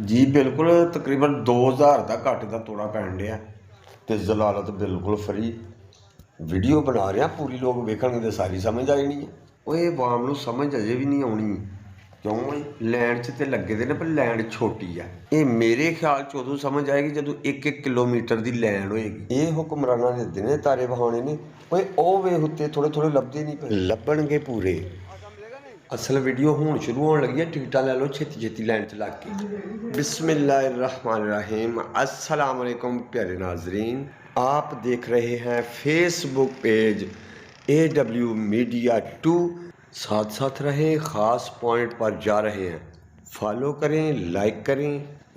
ਜੀ ਬਿਲਕੁਲ ਤਕਰੀਬਨ 2000 ਦਾ ਘੱਟ ਦਾ ਤੋੜਾ ਪੈਣ ਡਿਆ ਤੇ ਜ਼ਲਾਲਤ ਬਿਲਕੁਲ ਫਰੀ ਵੀਡੀਓ ਬਣਾ ਰਿਹਾ ਪੂਰੀ ਲੋਕ ਵੇਖਣਗੇ ਤੇ ਸਾਰੀ ਸਮਝ ਆ ਜਾਣੀ ਹੈ। ਓਏ ਆਵਾਮ ਨੂੰ ਸਮਝ ਅਜੇ ਵੀ ਨਹੀਂ ਆਉਣੀ ਕਿਉਂ ਬਈ ਲੈਂਡ 'ਚ ਤੇ ਲੱਗੇ ਦੇ ਨੇ ਪਰ ਲੈਂਡ ਛੋਟੀ ਆ। ਇਹ ਮੇਰੇ ਖਿਆਲ 'ਚ ਉਦੋਂ ਸਮਝ ਆਏਗੀ ਜਦੋਂ 1-1 ਕਿਲੋਮੀਟਰ ਦੀ ਲੈਂਡ ਹੋਏਗੀ। ਇਹ ਹੁਕਮਰਾਨਾਂ ਦੇ ਦਿਨੇ ਤਾਰੇ ਵਹਾਉਣੇ ਨੇ। ਓਏ ਉਹ ਵੇਖ ਉੱਤੇ ਥੋੜੇ ਲੱਭਦੇ ਨਹੀਂ ਪਏ, ਲੱਭਣਗੇ ਪੂਰੇ। ਅਸਲ ਵੀਡੀਓ ਹੁਣ ਸ਼ੁਰੂ ਹੋਣ लगी है, टिकटा ले लो छेती छेती लाइन च लग के। बिस्मिल्लाहिर्रहमानिर्रहीम। अस्सलाम वालेकुम प्यारे नाजरीन, आप देख रहे हैं फेसबुक पेज AW मीडिया 2। साथ साथ रहें, ख़ास पॉइंट पर जा रहे हैं, फॉलो करें, लाइक करें।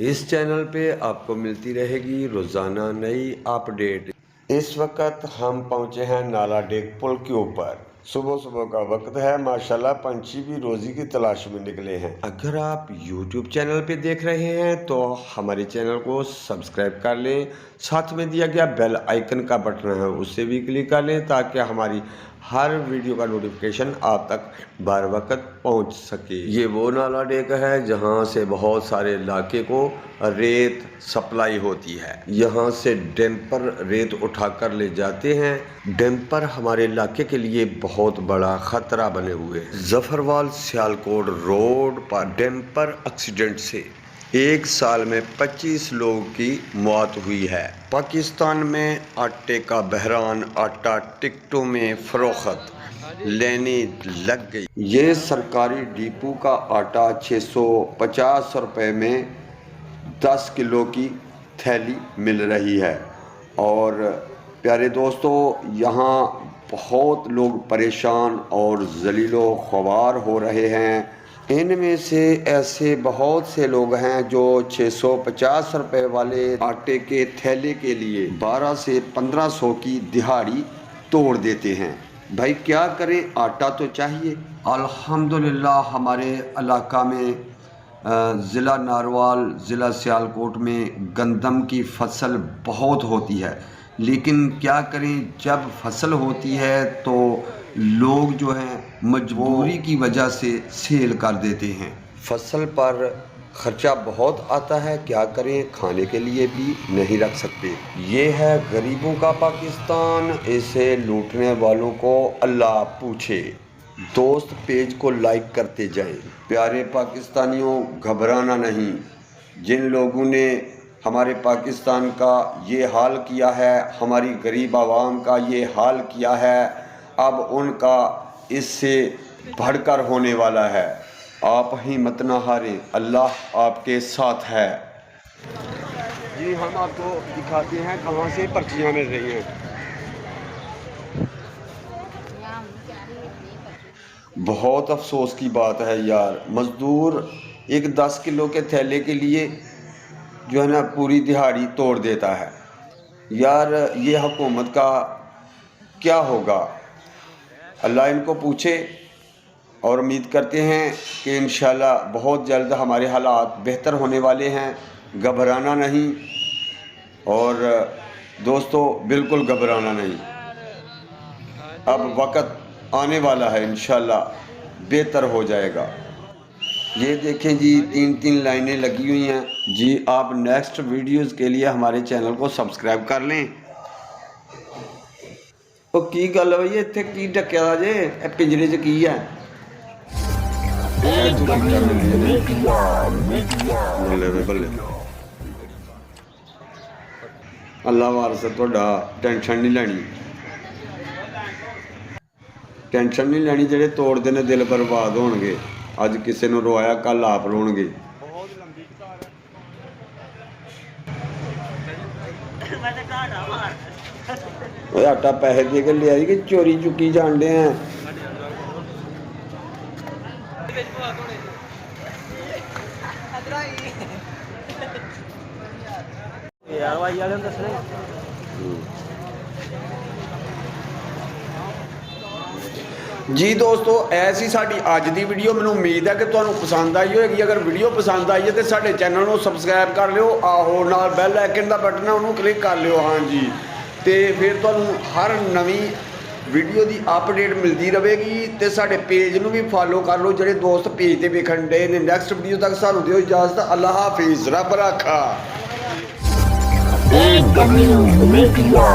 इस चैनल पे आपको मिलती रहेगी रोज़ाना नई अपडेट। इस वक्त हम पहुँचे हैं नाला डेक पुल के ऊपर। सुबह सुबह का वक्त है, माशाल्लाह पंछी भी रोज़ी की तलाश में निकले हैं। अगर आप YouTube चैनल पे देख रहे हैं तो हमारे चैनल को सब्सक्राइब कर लें, साथ में दिया गया बेल आइकन का बटन है उससे भी क्लिक कर लें ताकि हमारी हर वीडियो का नोटिफिकेशन आप तक बर वक्त पहुँच सके। ये वो नाला डेक है जहाँ से बहुत सारे इलाके को रेत सप्लाई होती है। यहाँ से डैम्पर रेत उठाकर ले जाते हैं। डैम्पर हमारे इलाके के लिए बहुत बड़ा ख़तरा बने हुए हैं। जफरवाल सियालकोट रोड पर डैम्पर एक्सीडेंट से एक साल में 25 लोगों की मौत हुई है। पाकिस्तान में आटे का बहरान, आटा टिकटों में फ़रोख्त लेने लग गई। ये सरकारी डिपो का आटा 650 रुपये में 10 किलो की थैली मिल रही है। और प्यारे दोस्तों, यहाँ बहुत लोग परेशान और ज़लीलो ख्वार हो रहे हैं। इनमें से ऐसे बहुत से लोग हैं जो 650 रुपये वाले आटे के थैले के लिए 1200 से 1500 की दिहाड़ी तोड़ देते हैं। भाई क्या करें, आटा तो चाहिए। अल्हम्दुलिल्लाह हमारे इलाका में ज़िला नारवाल, ज़िला सियालकोट में गंदम की फसल बहुत होती है, लेकिन क्या करें, जब फसल होती है तो लोग जो हैं मजबूरी की वजह से सेल कर देते हैं। फसल पर ख़र्चा बहुत आता है, क्या करें, खाने के लिए भी नहीं रख सकते। ये है गरीबों का पाकिस्तान, इसे लूटने वालों को अल्लाह पूछे। दोस्त पेज को लाइक करते जाएं। प्यारे पाकिस्तानियों, घबराना नहीं। जिन लोगों ने हमारे पाकिस्तान का ये हाल किया है, हमारी गरीब आवाम का ये हाल किया है, अब उनका इससे बढ़कर होने वाला है। आप हिम्मत ना हारें, अल्लाह आपके साथ है। जी हम आपको दिखाते हैं कहाँ से पर्चियाँ मिल रही हैं। बहुत अफसोस की बात है यार, मज़दूर एक 10 किलो के थैले के लिए जो है ना पूरी दिहाड़ी तोड़ देता है। यार ये हुकूमत का क्या होगा, अल्लाह इनको पूछे। और उम्मीद करते हैं कि इंशाल्लाह बहुत जल्द हमारे हालात बेहतर होने वाले हैं। घबराना नहीं। और दोस्तों बिल्कुल घबराना नहीं, अब वक्त आने वाला है, इंशाल्लाह बेहतर हो जाएगा। ये देखें जी, 3-3 लाइनें लगी हुई हैं जी। आप नेक्स्ट वीडियोस के लिए हमारे चैनल को सब्सक्राइब कर लें। तो की गल है इत्थे की ढक्या जे पिंजरे च की है? अल्लाह वारस तुहाडा टेंशन नहीं लैनी, टेंशन नहीं लैनी। जेडे तोड़ते ने दिल बर्बाद होणगे। अज किसी ने रोया, कल आप रोणगे। आटा पैसे दे के लिया कि चोरी चुकी जान डे हैं। जी दोस्तों, ऐसी साड़ी अज की वीडियो। मैनूं उम्मीद है कि तुहानूं पसंद आई होगी। अगर वीडियो पसंद आई है तो साडे चैनल को सब्सक्राइब कर लियो। आहो नाल बैल आइकन का बटन है उन्होंने क्लिक कर लियो। हाँ जी, तो फिर तुहानूं हर नवीं ਵੀਡੀਓ ਦੀ ਅਪਡੇਟ ਮਿਲਦੀ ਰਹੇਗੀ ਤੇ ਸਾਡੇ ਪੇਜ ਨੂੰ ਵੀ ਫਾਲੋ ਕਰ ਲਓ ਜਿਹੜੇ ਦੋਸਤ ਪੇਜ ਤੇ ਵੇਖਣ ਦੇ ਨੇ। ਨੈਕਸਟ ਵੀਡੀਓ ਤੱਕ ਸਾਨੂੰ ਦਿਓ ਇਜਾਜ਼ਤ। ਅੱਲਾ ਹਾਫਿਜ਼, ਰੱਬ ਰਾਖਾ। AW Media.